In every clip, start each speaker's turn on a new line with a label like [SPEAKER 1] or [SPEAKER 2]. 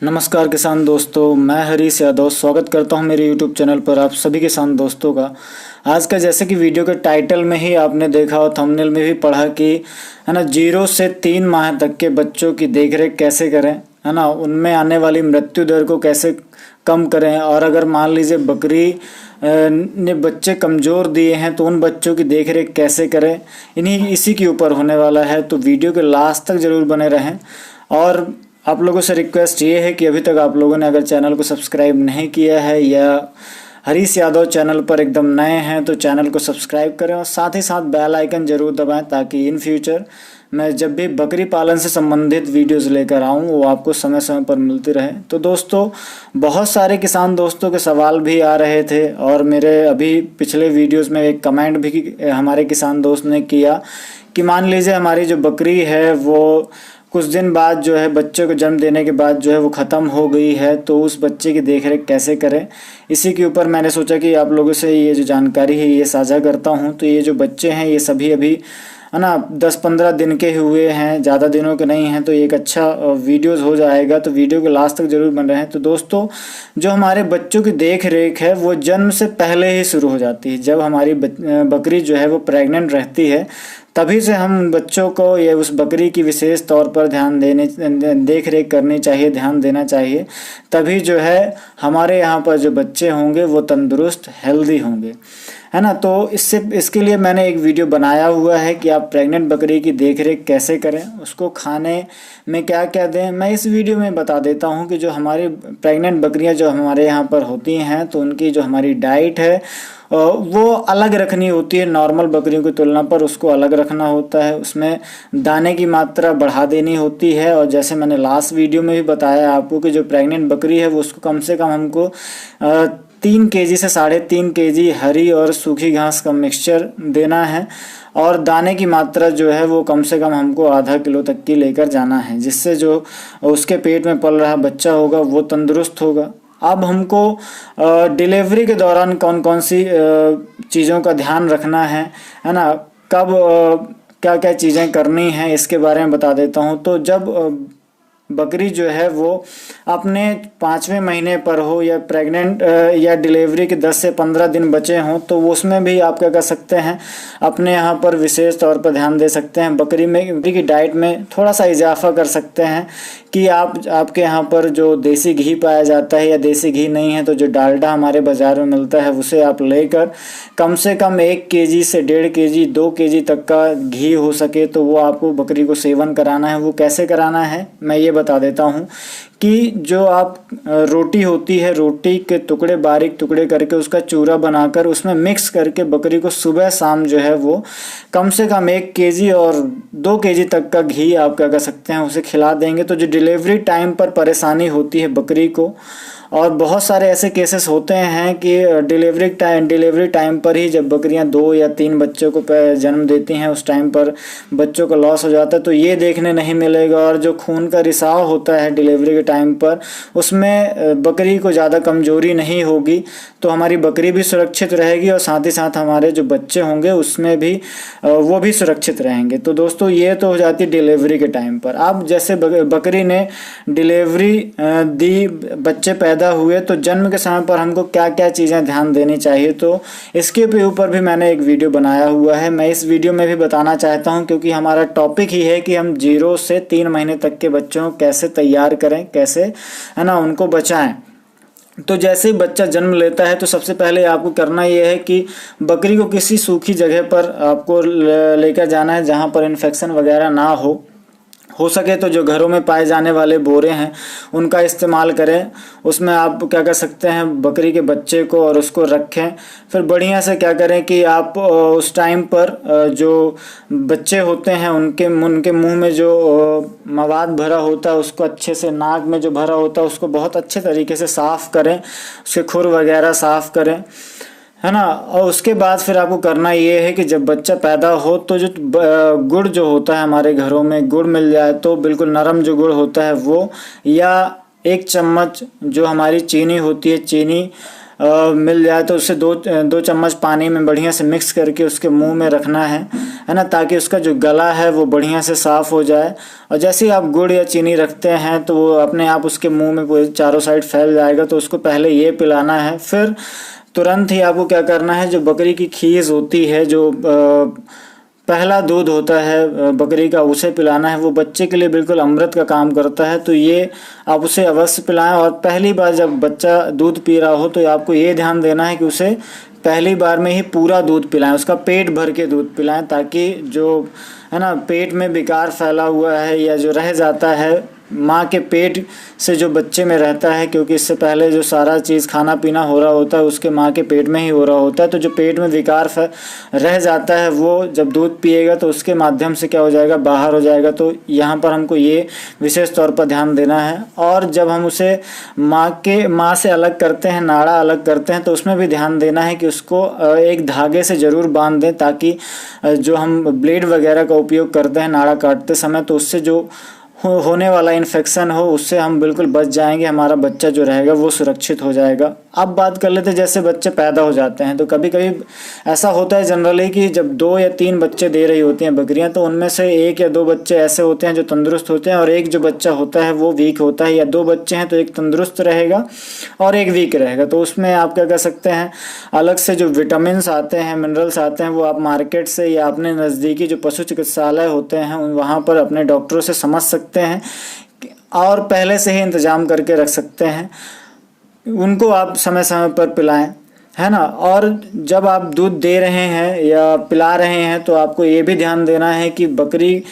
[SPEAKER 1] नमस्कार किसान दोस्तों, मैं हरीश यादव स्वागत करता हूं मेरे YouTube चैनल पर आप सभी किसान दोस्तों का। आज का जैसे कि वीडियो के टाइटल में ही आपने देखा और थंबनेल में भी पढ़ा कि है ना 0 से 3 माह तक के बच्चों की देखरेख कैसे करें, है ना, उनमें आने वाली मृत्यु दर को कैसे कम करें। और अगर मान लीजिए बकरी ने बच्चे कमज़ोर दिए हैं तो उन बच्चों की देखरेख कैसे करें, इसी के ऊपर होने वाला है। तो वीडियो के लास्ट तक ज़रूर बने रहें। और आप लोगों से रिक्वेस्ट ये है कि अभी तक आप लोगों ने अगर चैनल को सब्सक्राइब नहीं किया है या हरीश यादव चैनल पर एकदम नए हैं तो चैनल को सब्सक्राइब करें और साथ ही साथ बेल आइकन ज़रूर दबाएं ताकि इन फ्यूचर मैं जब भी बकरी पालन से संबंधित वीडियोस लेकर आऊं वो आपको समय समय पर मिलती रहे। तो दोस्तों, बहुत सारे किसान दोस्तों के सवाल भी आ रहे थे और मेरे अभी पिछले वीडियोस में एक कमेंट भी हमारे किसान दोस्त ने किया कि मान लीजिए हमारी जो बकरी है वो कुछ दिन बाद जो है बच्चे को जन्म देने के बाद जो है वो ख़त्म हो गई है, तो उस बच्चे की देखरेख कैसे करें, इसी के ऊपर मैंने सोचा कि आप लोगों से ये जो जानकारी है ये साझा करता हूँ। तो ये जो बच्चे हैं ये सभी अभी है ना 10-15 दिन के हुए हैं, ज़्यादा दिनों के नहीं हैं, तो एक अच्छा वीडियोज़ हो जाएगा। तो वीडियो के लास्ट तक ज़रूर बन रहे हैं। तो दोस्तों, जो हमारे बच्चों की देख रेख है वो जन्म से पहले ही शुरू हो जाती है। जब हमारी बकरी जो है वो प्रेग्नेंट रहती है तभी से हम बच्चों को या उस बकरी की विशेष तौर पर देख रेख करनी चाहिए, ध्यान देना चाहिए। तभी जो है हमारे यहाँ पर जो बच्चे होंगे वो तंदुरुस्त हेल्दी होंगे, है ना। तो इसके लिए मैंने एक वीडियो बनाया हुआ है कि आप प्रेग्नेंट बकरी की देखरेख कैसे करें, उसको खाने में क्या क्या दें। मैं इस वीडियो में बता देता हूँ कि जो हमारी प्रेग्नेंट बकरियाँ जो हमारे यहाँ पर होती हैं तो उनकी जो हमारी डाइट है वो अलग रखनी होती है। नॉर्मल बकरियों की तुलना पर उसको अलग रखना होता है, उसमें दाने की मात्रा बढ़ा देनी होती है। और जैसे मैंने लास्ट वीडियो में भी बताया आपको कि जो प्रेग्नेंट बकरी है वो उसको कम से कम हमको 3 केजी से 3.5 केजी हरी और सूखी घास का मिक्सचर देना है और दाने की मात्रा जो है वो कम से कम हमको आधा किलो तक की लेकर जाना है, जिससे जो उसके पेट में पल रहा बच्चा होगा वो तंदुरुस्त होगा। अब हमको डिलीवरी के दौरान कौन कौन सी चीज़ों का ध्यान रखना है ना, कब क्या क्या चीज़ें करनी हैं इसके बारे में बता देता हूँ। तो जब बकरी जो है वो अपने 5वें महीने पर हो या प्रेग्नेंट या डिलीवरी के 10 से 15 दिन बचे हों तो उसमें भी आप क्या कर सकते हैं, अपने यहाँ पर विशेष तौर पर ध्यान दे सकते हैं। बकरी की डाइट में थोड़ा सा इजाफा कर सकते हैं कि आपके यहाँ पर जो देसी घी पाया जाता है या देसी घी नहीं है तो जो डालडा हमारे बाज़ार में मिलता है उसे आप लेकर कम से कम 1 केजी से 1.5 केजी 2 केजी तक का घी हो सके तो वो आपको बकरी को सेवन कराना है। वो कैसे कराना है मैं ये बता देता हूँ कि जो आप रोटी होती है, रोटी के टुकड़े बारीक टुकड़े करके उसका चूरा बनाकर उसमें मिक्स करके बकरी को सुबह शाम जो है वो कम से कम 1 केजी और 2 केजी तक का घी आप क्या कर सकते हैं उसे खिला देंगे। तो जो डिलीवरी टाइम पर परेशानी होती है बकरी को, और बहुत सारे ऐसे केसेस होते हैं कि डिलीवरी टाइम पर ही जब बकरियां 2 या 3 बच्चों को जन्म देती हैं उस टाइम पर बच्चों का लॉस हो जाता है, तो ये देखने नहीं मिलेगा। और जो खून का रिसाव होता है डिलीवरी के टाइम पर उसमें बकरी को ज़्यादा कमजोरी नहीं होगी, तो हमारी बकरी भी सुरक्षित रहेगी और साथ ही साथ हमारे जो बच्चे होंगे उसमें भी वो भी सुरक्षित रहेंगे। तो दोस्तों, ये तो हो जाती है डिलीवरी के टाइम पर। अब जैसे बकरी ने डिलीवरी दी, बच्चे पैदा हुए, तो जन्म के समय पर हमको क्या क्या चीज़ें ध्यान देनी चाहिए, तो इसके ऊपर भी मैंने एक वीडियो बनाया हुआ है। मैं इस वीडियो में भी बताना चाहता हूं क्योंकि हमारा टॉपिक ही है कि हम 0 से 3 महीने तक के बच्चों को कैसे तैयार करें, कैसे है ना उनको बचाएं। तो जैसे ही बच्चा जन्म लेता है तो सबसे पहले आपको करना ये है कि बकरी को किसी सूखी जगह पर आपको लेकर जाना है जहाँ पर इन्फेक्शन वगैरह ना हो सके तो जो घरों में पाए जाने वाले बोरे हैं उनका इस्तेमाल करें। उसमें आप क्या कर सकते हैं, बकरी के बच्चे को और उसको रखें। फिर बढ़िया से क्या करें कि आप उस टाइम पर जो बच्चे होते हैं उनके मुंह में जो मवाद भरा होता है उसको अच्छे से, नाक में जो भरा होता है उसको बहुत अच्छे तरीके से साफ़ करें, उसके खुर वगैरह साफ़ करें, है ना। और उसके बाद फिर आपको करना ये है कि जब बच्चा पैदा हो तो जो गुड़ जो होता है हमारे घरों में गुड़ मिल जाए तो बिल्कुल नरम जो गुड़ होता है वो, या 1 चम्मच जो हमारी चीनी होती है चीनी मिल जाए तो उससे दो चम्मच पानी में बढ़िया से मिक्स करके उसके मुंह में रखना है। है ना, ताकि उसका जो गला है वो बढ़िया से साफ़ हो जाए। और जैसे ही आप गुड़ या चीनी रखते हैं तो वो अपने आप उसके मुंह में पूरे चारों साइड फैल जाएगा। तो उसको पहले ये पिलाना है, फिर तुरंत ही आपको क्या करना है, जो बकरी की खीस होती है, जो पहला दूध होता है बकरी का, उसे पिलाना है। वो बच्चे के लिए बिल्कुल अमृत का काम करता है, तो ये आप उसे अवश्य पिलाएं। और पहली बार जब बच्चा दूध पी रहा हो तो आपको ये ध्यान देना है कि उसे पहली बार में ही पूरा दूध पिलाएं, उसका पेट भर के दूध पिलाएं, ताकि जो है ना पेट में विकार फैला हुआ है या जो रह जाता है माँ के पेट से जो बच्चे में रहता है, क्योंकि इससे पहले जो सारा चीज़ खाना पीना हो रहा होता है उसके माँ के पेट में ही हो रहा होता है। तो जो पेट में विकार रह जाता है वो जब दूध पिएगा तो उसके माध्यम से क्या हो जाएगा, बाहर हो जाएगा। तो यहाँ पर हमको ये विशेष तौर पर ध्यान देना है। और जब हम उसे माँ से अलग करते हैं, नाड़ा अलग करते हैं, तो उसमें भी ध्यान देना है कि उसको एक धागे से ज़रूर बांध दें, ताकि जो हम ब्लेड वगैरह का उपयोग करते हैं नाड़ा काटते समय, तो उससे जो होने वाला इन्फेक्शन हो उससे हम बिल्कुल बच जाएंगे, हमारा बच्चा जो रहेगा वो सुरक्षित हो जाएगा। अब बात कर लेते हैं जैसे बच्चे पैदा हो जाते हैं, तो कभी कभी ऐसा होता है जनरली कि जब 2 या 3 बच्चे दे रही होती हैं बकरियां, तो उनमें से 1 या 2 बच्चे ऐसे होते हैं जो तंदुरुस्त होते हैं और एक जो बच्चा होता है वो वीक होता है। या 2 बच्चे हैं तो एक तंदुरुस्त रहेगा और एक वीक रहेगा। तो उसमें आप क्या कर सकते हैं, अलग से जो विटामिन आते हैं, मिनरल्स आते हैं, वो आप मार्केट से या अपने नज़दीकी जो पशु चिकित्सालय होते हैं वहाँ पर अपने डॉक्टरों से समझ सकते हैं और पहले से ही इंतज़ाम करके रख सकते हैं। उनको आप समय समय पर पिलाएं, है ना। और जब आप दूध दे रहे हैं या पिला रहे हैं तो आपको ये भी ध्यान देना है कि बकरी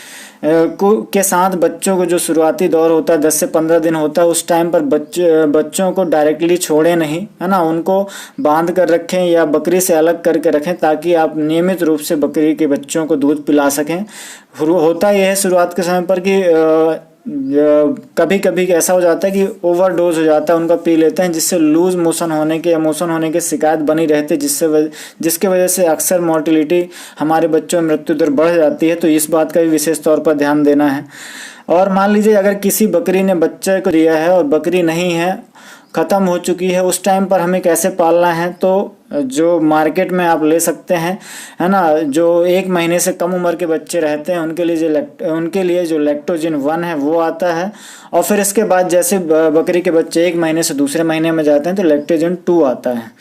[SPEAKER 1] के साथ बच्चों को जो शुरुआती दौर होता है 10 से 15 दिन होता है, उस टाइम पर बच्चों को डायरेक्टली छोड़ें नहीं, है ना। उनको बांध कर रखें या बकरी से अलग करके रखें, ताकि आप नियमित रूप से बकरी के बच्चों को दूध पिला सकें। होता यह है शुरुआत के समय पर कि कभी कभी ऐसा हो जाता है कि ओवरडोज हो जाता है, उनका पी लेते हैं, जिससे लूज मोशन होने के या मोशन होने की शिकायत बनी रहती है, जिसके वजह से अक्सर मोर्टिलिटी हमारे बच्चों में मृत्यु दर बढ़ जाती है। तो इस बात का भी विशेष तौर पर ध्यान देना है। और मान लीजिए अगर किसी बकरी ने बच्चे को दिया है और बकरी नहीं है, ख़त्म हो चुकी है, उस टाइम पर हमें कैसे पालना है, तो जो मार्केट में आप ले सकते हैं, है ना। जो 1 महीने से कम उम्र के बच्चे रहते हैं उनके लिए जो लैक्टोजिन 1 है वो आता है। और फिर इसके बाद जैसे बकरी के बच्चे 1 महीने से दूसरे महीने में जाते हैं तो लैक्टोजिन 2 आता है।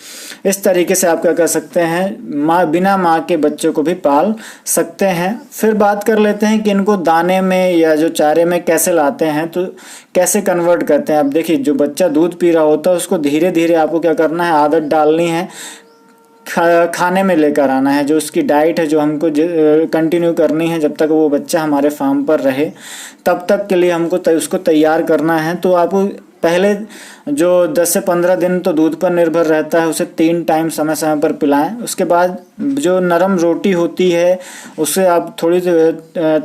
[SPEAKER 1] इस तरीके से आप क्या कर सकते हैं, बिना माँ के बच्चे को भी पाल सकते हैं। फिर बात कर लेते हैं कि इनको दाने में या जो चारे में कैसे लाते हैं, तो कैसे कन्वर्ट करते हैं। अब देखिए, जो बच्चा दूध पी रहा होता है उसको धीरे धीरे आपको क्या करना है, आदत डालनी है, खाने में लेकर आना है। जो उसकी डाइट है जो हमको कंटिन्यू करनी है जब तक वो बच्चा हमारे फार्म पर रहे, तब तक के लिए हमको उसको तैयार करना है। तो आपको पहले जो 10 से 15 दिन तो दूध पर निर्भर रहता है, उसे 3 टाइम समय समय पर पिलाएं। उसके बाद जो नरम रोटी होती है उसे आप थोड़ी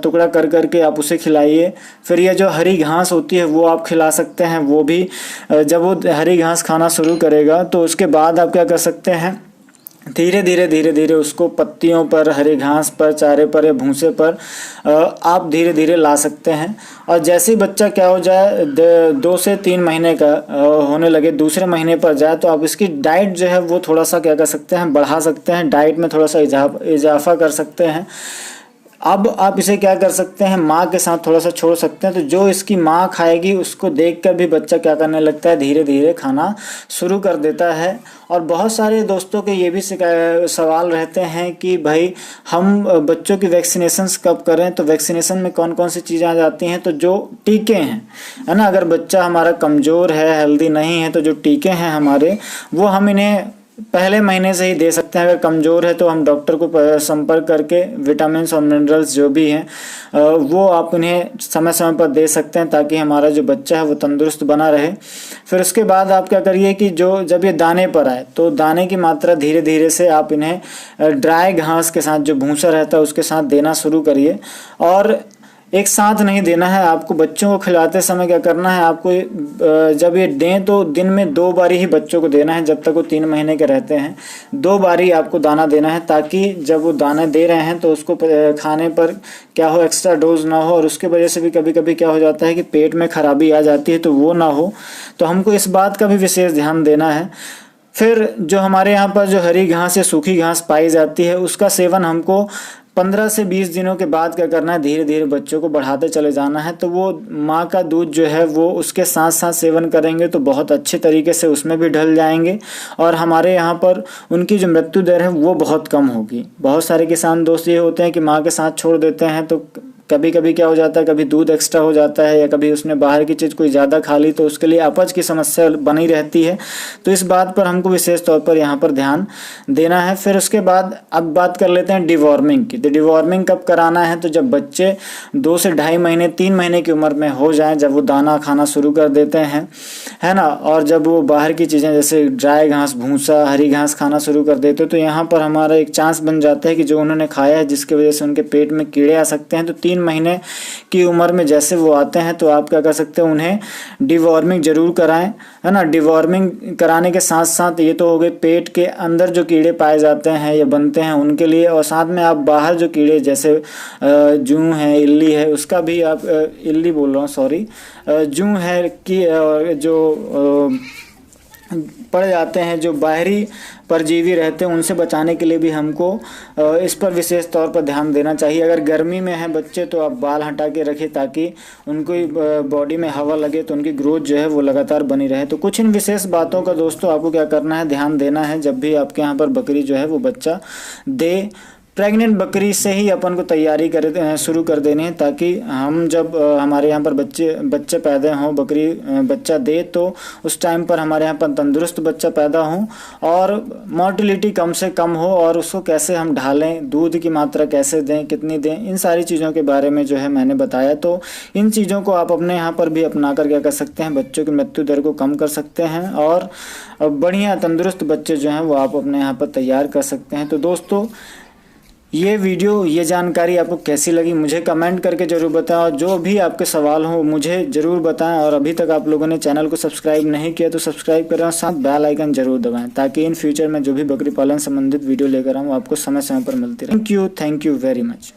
[SPEAKER 1] टुकड़ा कर करके आप उसे खिलाइए। फिर ये जो हरी घास होती है वो आप खिला सकते हैं। वो भी जब वो हरी घास खाना शुरू करेगा तो उसके बाद आप क्या कर सकते हैं, धीरे धीरे उसको पत्तियों पर, हरी घास पर, चारे पर या भूसे पर आप धीरे धीरे ला सकते हैं। और जैसे ही बच्चा क्या हो जाए 2 से 3 महीने का होने लगे, दूसरे महीने पर जाए, तो आप इसकी डाइट जो है वो थोड़ा सा क्या कर सकते हैं, बढ़ा सकते हैं। डाइट में थोड़ा सा इजाफा कर सकते हैं। अब आप इसे क्या कर सकते हैं, माँ के साथ थोड़ा सा छोड़ सकते हैं। तो जो इसकी माँ खाएगी उसको देखकर भी बच्चा क्या करने लगता है, धीरे धीरे खाना शुरू कर देता है। और बहुत सारे दोस्तों के ये भी सवाल रहते हैं कि भाई हम बच्चों की वैक्सीनेशंस कब करें। तो वैक्सीनेशन में कौन कौन सी चीज़ें आ जाती हैं, तो जो टीके हैं, है ना। अगर बच्चा हमारा कमज़ोर है, हेल्दी नहीं है, तो जो टीके हैं हमारे वो हम इन्हें पहले महीने से ही दे सकते हैं। अगर कमज़ोर है तो हम डॉक्टर को संपर्क करके विटामिन और मिनरल्स जो भी हैं वो आप उन्हें समय समय पर दे सकते हैं, ताकि हमारा जो बच्चा है वो तंदुरुस्त बना रहे। फिर उसके बाद आप क्या करिए कि जब ये दाने पर आए तो दाने की मात्रा धीरे धीरे से आप इन्हें ड्राई घास के साथ, जो भूसा रहता है उसके साथ देना शुरू करिए। और एक साथ नहीं देना है आपको। बच्चों को खिलाते समय क्या करना है, आपको जब ये दें तो दिन में 2 बारी ही बच्चों को देना है। जब तक वो 3 महीने के रहते हैं 2 बारी आपको दाना देना है, ताकि जब वो दाना दे रहे हैं तो उसको खाने पर क्या हो, एक्स्ट्रा डोज ना हो। और उसके वजह से भी कभी कभी क्या हो जाता है कि पेट में खराबी आ जाती है, तो वो ना हो। तो हमको इस बात का भी विशेष ध्यान देना है। फिर जो हमारे यहाँ पर जो हरी घास या सूखी घास पाई जाती है उसका सेवन हमको 15 से 20 दिनों के बाद क्या करना है, धीरे धीरे बच्चों को बढ़ाते चले जाना है। तो वो माँ का दूध जो है वो उसके साथ साथ सेवन करेंगे तो बहुत अच्छे तरीके से उसमें भी ढल जाएंगे और हमारे यहाँ पर उनकी जो मृत्यु दर है वो बहुत कम होगी। बहुत सारे किसान दोस्त ये होते हैं कि माँ के साथ छोड़ देते हैं तो कभी कभी क्या हो जाता है, कभी दूध एक्स्ट्रा हो जाता है या कभी उसने बाहर की चीज़ कोई ज़्यादा खा ली तो उसके लिए अपच की समस्या बनी रहती है। तो इस बात पर हमको विशेष तौर पर यहाँ पर ध्यान देना है। फिर उसके बाद अब बात कर लेते हैं डिवॉर्मिंग की। तो डिवॉर्मिंग कब कराना है, तो जब बच्चे 2 से ढाई महीने 3 महीने की उम्र में हो जाएं, जब वो दाना खाना शुरू कर देते हैं, है ना, और जब वो बाहर की चीज़ें जैसे ड्राई घास, भूसा, हरी घास खाना शुरू कर देते तो यहाँ पर हमारा एक चांस बन जाता है कि जो उन्होंने खाया है जिसकी वजह से उनके पेट में कीड़े आ सकते हैं। तो 3 महीने की उम्र में जैसे वो आते हैं तो आप क्या कर सकते हैं, उन्हें डिवॉर्मिंग जरूर कराएं, है ना। डिवॉर्मिंग कराने के साथ साथ ये तो हो गए पेट के अंदर जो कीड़े पाए जाते हैं या बनते हैं उनके लिए, और साथ में आप बाहर जो कीड़े जैसे जूं है, इल्ली है, उसका भी आप इल्ली बोल रहा हूँ सॉरी, जूं है कि जो पड़ जाते हैं, जो बाहरी परजीवी रहते हैं, उनसे बचाने के लिए भी हमको इस पर विशेष तौर पर ध्यान देना चाहिए। अगर गर्मी में है बच्चे तो आप बाल हटा के रखें ताकि उनको बॉडी में हवा लगे तो उनकी ग्रोथ जो है वो लगातार बनी रहे। तो कुछ इन विशेष बातों का दोस्तों आपको क्या करना है, ध्यान देना है जब भी आपके यहाँ पर बकरी जो है वो बच्चा दे। प्रेग्नेंट बकरी से ही अपन को तैयारी शुरू कर देनी है ताकि हम जब हमारे यहाँ पर बच्चे पैदा हों, बकरी बच्चा दे तो उस टाइम पर हमारे यहाँ पर तंदुरुस्त बच्चा पैदा हो और मोर्टिलिटी कम से कम हो, और उसको कैसे हम ढालें, दूध की मात्रा कैसे दें, कितनी दें, इन सारी चीज़ों के बारे में जो है मैंने बताया। तो इन चीज़ों को आप अपने यहाँ पर भी अपना कर क्या कर सकते हैं, बच्चों की मृत्यु दर को कम कर सकते हैं और बढ़िया तंदुरुस्त बच्चे जो हैं वो आप अपने यहाँ पर तैयार कर सकते हैं। तो दोस्तों ये वीडियो, ये जानकारी आपको कैसी लगी मुझे कमेंट करके ज़रूर बताएं, और जो भी आपके सवाल हो मुझे ज़रूर बताएं। और अभी तक आप लोगों ने चैनल को सब्सक्राइब नहीं किया तो सब्सक्राइब करें और साथ बेल आइकन जरूर दबाएं ताकि इन फ्यूचर में जो भी बकरी पालन संबंधित वीडियो लेकर आऊँ आपको समय समय पर मिलती रहे। Thank you very much.